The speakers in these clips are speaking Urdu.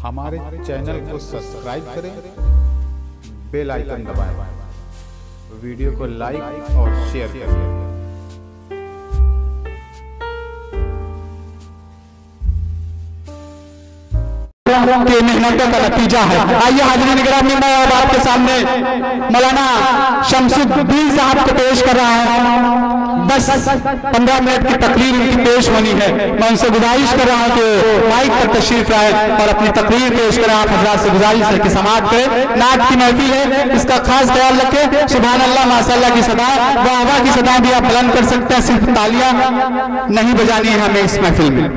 ہمارے چینل کو سبسکرائب کریں، بیل آئیکن دبائیں، ویڈیو کو لائک اور شیئر کریں۔ کے محنتوں کا نتیجہ ہے۔ آئیے حاضرین گرامی، میں اب آپ کے سامنے مولانا شمس الدین صاحب کو پیش کر رہا ہوں۔ 10-15 منٹ کی تقریر ان کی پیش ہونی ہے۔ میں ان سے گزارش کر رہا ہوں کہ مائک پر تشریف لائیں اور اپنی تقریر پیش کریں۔ آپ حضرات سے گزارش ہے کہ سماعت کریں۔ نعت کی محفل ہے، اس کا خاص خیال رکھیں۔ سبحان اللہ، ماشاء اللہ کی صدا، دعا کی صدا بھی آپ بلند کر سکتے ہیں، صرف تالیاں نہیں بجانی ہے ہمیں اس محفل میں۔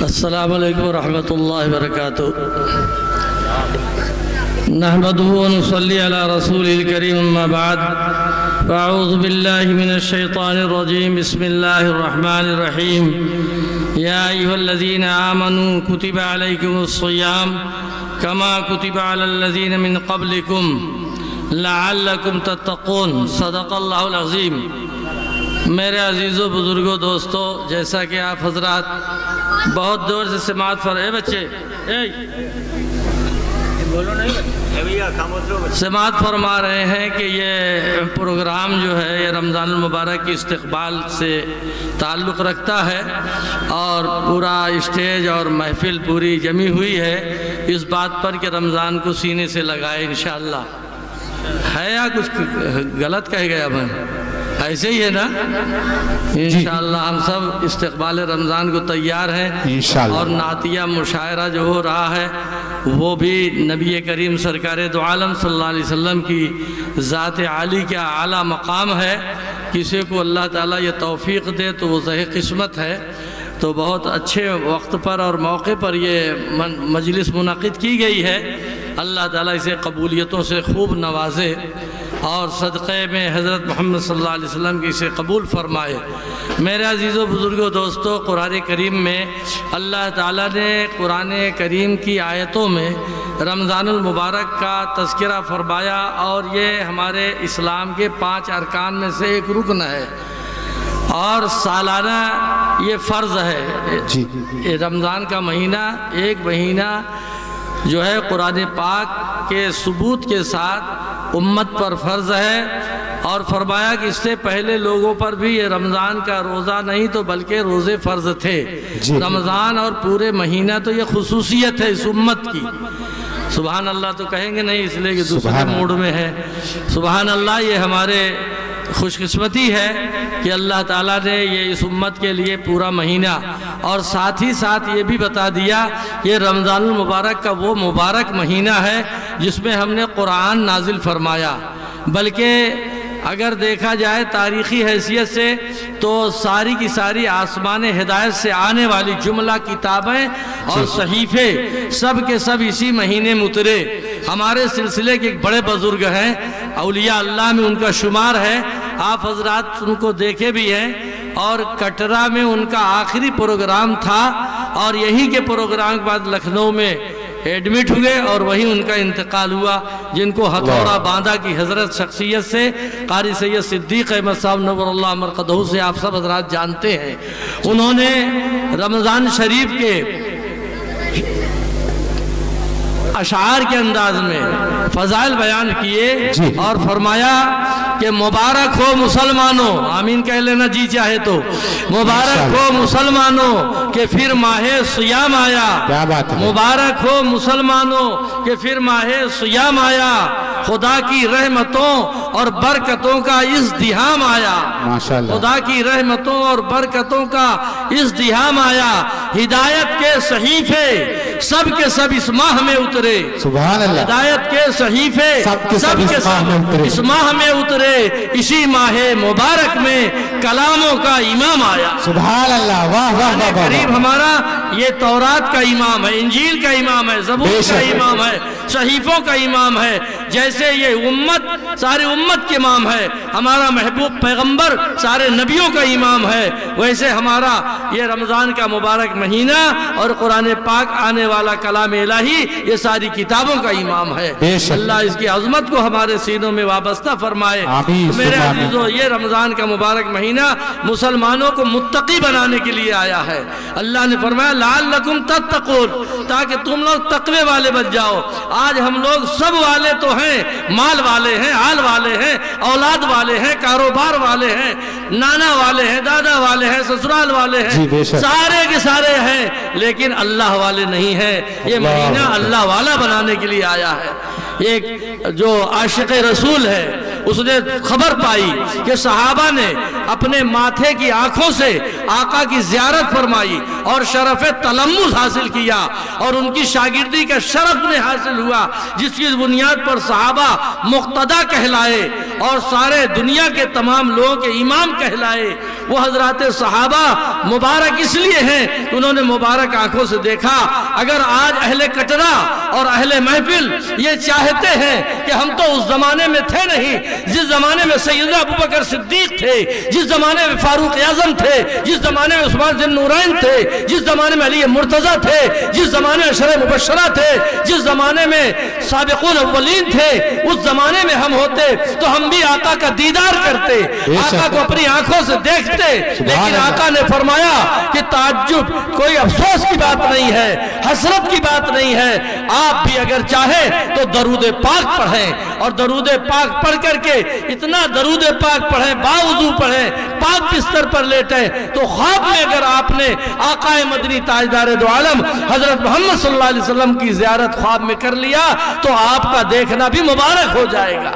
السلام علیکم ورحمۃ اللہ وبرکاتہ۔ نحمدہ ونصلی علی رسول الکریم، اما بعد، فاعوذ باللہ من الشیطان الرجیم، بسم اللہ الرحمن الرحیم۔ یا ایھا الذین آمنوا کتب علیکم الصیام کما کتب علی الذین من قبلکم لعلکم تتقون۔ صدق اللہ العظیم۔ میرے عزیزوں، بزرگوں، دوستوں، جیسا کہ آپ حضرات بہت دور سے سماعت فرما رہے ہیں کہ یہ پروگرام جو ہے یہ رمضان المبارک کی استقبال سے تعلق رکھتا ہے، اور پورا اسٹیج اور محفل پوری جمی ہوئی ہے اس بات پر کہ رمضان کو سینے سے لگائے انشاءاللہ۔ ہے یا کچھ غلط کہہ گیا میں؟ ایسے ہی ہے نا؟ انشاءاللہ ہم سب استقبال رمضان کو تیار ہیں، اور نعتیہ مشاعرہ جو ہو رہا ہے وہ بھی نبی کریم سرکار دو عالم صلی اللہ علیہ وسلم کی ذات عالی کا اعلیٰ مقام ہے۔ کسی کو اللہ تعالیٰ یہ توفیق دے تو وہ ذہ قسمت ہے۔ تو بہت اچھے وقت پر اور موقع پر یہ مجلس منعقد کی گئی ہے۔ اللہ تعالیٰ اسے قبولیتوں سے خوب نوازے اور صدقے میں حضرت محمد صلی اللہ علیہ وسلم کی اسے قبول فرمائے۔ میرے عزیزوں، بزرگوں، دوستوں، قرآن کریم میں اللہ تعالیٰ نے قرآن کریم کی آیتوں میں رمضان المبارک کا تذکرہ فرمایا، اور یہ ہمارے اسلام کے 5 ارکان میں سے ایک رکن ہے، اور سالانہ یہ فرض ہے۔ رمضان کا مہینہ ایک مہینہ جو ہے قرآن پاک کے ثبوت کے ساتھ امت پر فرض ہے، اور فرمایا کہ اس سے پہلے لوگوں پر بھی یہ رمضان کا روزہ نہیں تو بلکہ روزے فرض تھے۔ رمضان اور پورے مہینہ تو یہ خصوصیت ہے اس امت کی۔ سبحان اللہ تو کہیں گے نہیں، اس لیے کہ دوسرے موڈ میں ہے۔ سبحان اللہ، یہ ہمارے خوش قسمتی ہے کہ اللہ تعالیٰ نے یہ اس امت کے لیے پورا مہینہ، اور ساتھ ہی ساتھ یہ بھی بتا دیا یہ رمضان المبارک کا وہ مبارک مہینہ ہے جس میں ہم نے قرآن نازل فرمایا۔ بلکہ اگر دیکھا جائے تاریخی حیثیت سے تو ساری کی ساری آسمان ہدایت سے آنے والی جملہ کتابیں اور صحیفے سب کے سب اسی مہینے میں اترے۔ ہمارے سلسلے کے ایک بڑے بزرگ ہیں، اولیاء اللہ میں ان کا شمار ہے، آپ حضرات ان کو دیکھے بھی ہیں، اور کٹرا میں ان کا آخری پروگرام تھا، اور یہی کے پروگرام کے بعد لکھنؤ میں ایڈمٹ ہوئے اور وہیں ان کا انتقال ہوا، جن کو ہتھوڑا باندھا کی حضرت شخصیت سے قاری سید صدیق احمد صاحب نور اللہ مرقدہ سے آپ سب حضرات جانتے ہیں۔ انہوں نے رمضان شریف کے اشعار کے انداز میں فضائل بیان کیے، اور فرمایا کہ مبارک ہو مسلمانوں، آمین کہہ لینا جی چاہے تو، مبارک ہو مسلمانوں کہ پھر ماہ صیام آیا، مبارک ہو مسلمانوں کہ پھر ماہ صیام آیا، خدا کی رحمتوں اور برکتوں کا ازدحام آیا، خدا کی رحمتوں اور برکتوں کا ازدحام آیا، ہدایت کے صحیفے سب کے سب اس ماہ میں اترے، ہدایت کے صحیفے سب کے سب اس ماہ میں اترے، اسی ماہ مبارک میں کلاموں کا امام آیا۔ سبحان اللہ، واہ واہ واہ۔ قریب ہمارا یہ تورات کا امام ہے، انجیل کا امام ہے، زبور کا امام ہے، صحیفوں کا امام ہے۔ جیسے یہ امت سارے امت کے امام ہے، ہمارا محبوب پیغمبر سارے نبیوں کا امام ہے، ویسے ہمارا یہ رمضان کا مبارک مہینہ اور قرآن پاک آنے والا کلام الہی یہ ساری کتابوں کا امام ہے۔ اللہ اس کی عظمت کو ہمارے سینوں میں وابستہ فرمائے۔ میرے عزیزو، یہ رمضان کا مبارک مہینہ مہینہ مسلمانوں کو متقی بنانے کے لیے آیا ہے۔ اللہ نے فرمایا لعلکم تتقون، تاکہ تم لوگ تقوی والے بن جاؤ۔ آج ہم لوگ سب والے تو ہیں، مال والے ہیں، آل والے ہیں، اولاد والے ہیں، کاروبار والے ہیں، نانا والے ہیں، دادا والے ہیں، سسرال والے ہیں، سارے کے سارے ہیں، لیکن اللہ والے نہیں ہیں۔ یہ مہینہ اللہ والا بنانے کے لیے آیا ہے۔ ایک جو عاشق رسول ہے اس نے خبر پائی کہ صحابہ نے اپنے ماتھے کی آنکھوں سے آقا کی زیارت فرمائی اور شرف تلمذ حاصل کیا، اور ان کی شاگردی کا شرف نے حاصل ہوا، جس کی بنیاد پر صحابہ مقتدی کہلائے اور سارے دنیا کے تمام لوگوں کے امام کہلائے۔ وہ حضرات صحابہ مبارک اس لیے ہیں کہ انہوں نے مبارک آنکھوں سے دیکھا۔ اگر آج اہل کٹرا اور اہل محفل یہ چاہتے ہیں کہ ہم تو اس زمانے میں تھے نہیں جس زمانے میں سیدنا ابوبکر صدیق تھے، جس زمانے میں فاروق اعظم تھے، جس زمانے میں عثمان ذی النورین تھے، جس زمانے میں علی مرتضیٰ تھے، جس زمانے میں عشرہ مبشرہ تھے، جس زمانے میں سابقون اولین تھے، اس زمانے میں ہم ہوتے تو ہم بھی آقا کا دیدار کرتے، آقا کو اپنی آنکھوں سے دیکھتے۔ لیکن آقا نے فرمایا کہ تعجب کوئی افسوس کی بات نہیں ہے، حسرت کی بات نہیں ہے، آپ بھی اگر چاہیں تو درود پاک پڑھیں، اور درود پاک پڑھ کر کے اتنا درود پاک پڑھیں، باوضو پڑھیں، پاک بستر پر لیٹیں، تو خواب میں اگر آپ نے آقا مدنی تاجدار دو عالم حضرت محمد صلی اللہ علیہ وسلم کی زیارت خواب میں کر لیا تو آپ کا دیکھنا بھی مبارک ہو جائے گا۔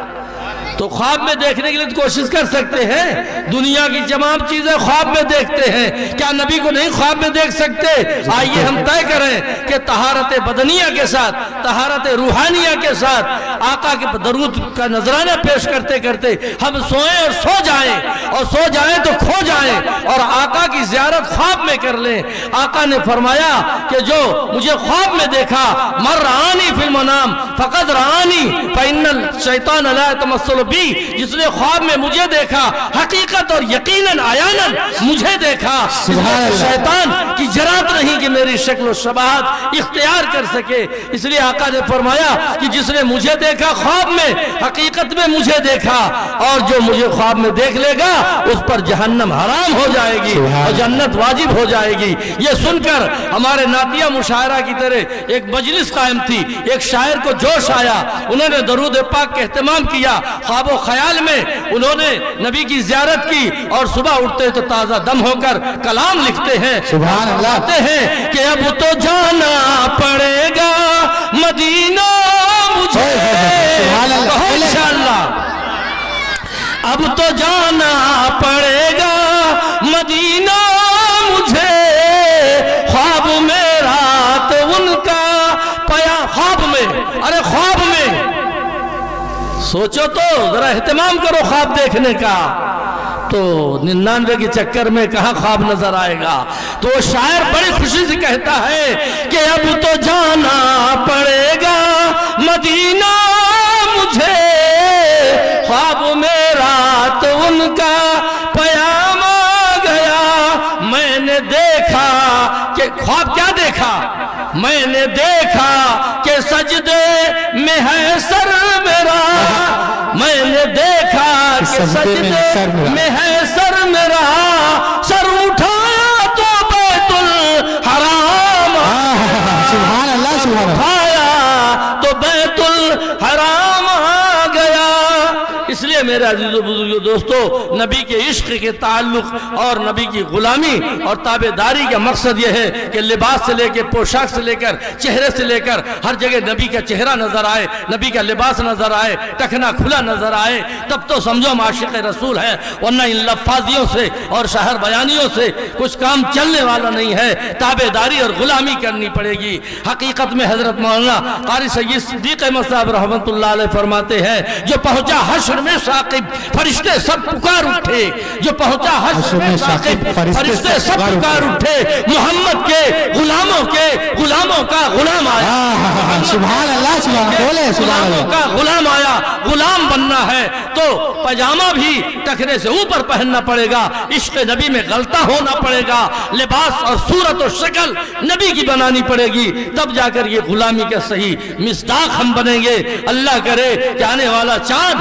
تو خواب میں دیکھنے کے لیے کوشش کر سکتے ہیں، دنیا کی تمام چیزیں خواب میں دیکھتے ہیں، کیا نبی کو نہیں خواب میں دیکھ سکتے؟ آئیے ہم طے کریں کہ طہارت بدنیہ کے ساتھ، طہارت روحانیہ کے ساتھ آقا کے درود کا نذرانہ پیش کرتے کرتے ہم سوئیں اور سو جائیں، اور سو جائیں تو کھو جائیں، اور آقا کی زیارت خواب میں کر لیں۔ آقا نے فرمایا کہ جو مجھے خواب میں دیکھا، من رآنی فی المنام فقد رآنی فإن الشیطان لا يتمثل بھی، جس نے خواب میں مجھے دیکھا حقیقت اور یقیناً عیاناً مجھے دیکھا، شیطان کی جرات نہیں کہ میری شکل و شباہت اختیار کر سکے۔ اس لیے آقا نے فرمایا کہ جس نے مجھے دیکھا خواب میں، حقیقت میں مجھے دیکھا، اور جو مجھے خواب میں دیکھ لے گا اس پر جہنم حرام ہو جائے گی اور جنت واجب ہو جائے گی۔ یہ سن کر ہمارے نعتیہ مشاعرہ کی طرح ایک مجلس قائم تھی، ایک شاعر کو جوش آیا، انہوں نے درود پاک کا اہتمام کیا، خواب و خیال میں انہوں نے نبی کی زیارت کی، اور صبح اٹھتے تو تازہ دم ہو کر کلام لکھتے ہیں، سبحان اللہ، کہتے ہیں کہ اب تو جانا پڑے گا مدینہ مجھے، انشاءاللہ اب تو جانا پڑے گا مدینہ مجھے، خواب میں رات ان کا پیا، خواب میں، ارے خواب میں سوچو تو ذرا اہتمام کرو خواب دیکھنے کا، تو 99 کے چکر میں کہاں خواب نظر آئے گا۔ تو وہ شاعر بڑی خوشی سے کہتا ہے کہ اب تو جانا پڑے گا مدینہ مجھے، خواب میں رات ان کا پیام آ گیا، میں نے دیکھا کہ خواب کیا دیکھا؟ میں نے دیکھا کہ سجدے میں ہے سر میرا، میں نے دیکھا کہ سجدے میں ہے سر میرا، سر اٹھایا تو بیت الحرام، سبحان اللہ، سبحان اللہ، اٹھایا تو بیت الحرام آ گیا۔ اس لیے میرے عزیز و بزرگو دوستو، نبی کے عشق کے تعلق اور نبی کی غلامی اور تابعداری کا مقصد یہ ہے کہ لباس سے لے کے پوشاک سے لے کر چہرے سے لے کر ہر جگہ نبی کا چہرہ نظر آئے، نبی کا لباس نظر آئے، ٹخنا کھلا نظر آئے، تب تو سمجھو عاشق رسول ہے، ورنہ ان لفاظیوں سے اور شہر بیانیوں سے کچھ کام چلنے والا نہیں ہے، تابعداری اور غلامی کرنی پڑے گی۔ حقیقت میں حضرت مولانا قاری سید صدیق احمد صاحب رحمت اللہ علیہ فرماتے ہیں، جو پہنچا حشر میں ثاقب فرشتے سب پکار اٹھے، جو پہنچا حشر میں ثاقب فرشتے سب پکار اٹھے، محمد کے غلاموں کا غلام آیا، سبحان اللہ، سبحان اللہ، کا غلام آیا۔ غلام بننا ہے تو پجامہ بھی ٹخنے سے اوپر پہننا پڑے گا، عشق نبی میں غلطہ ہونا پڑے گا، لباس اور صورت و شکل نبی کی بنانی پڑے گی، تب جا کر یہ غلامی کا صحیح مصداق ہم بنیں گے۔ اللہ کرے کہ آنے والا چاند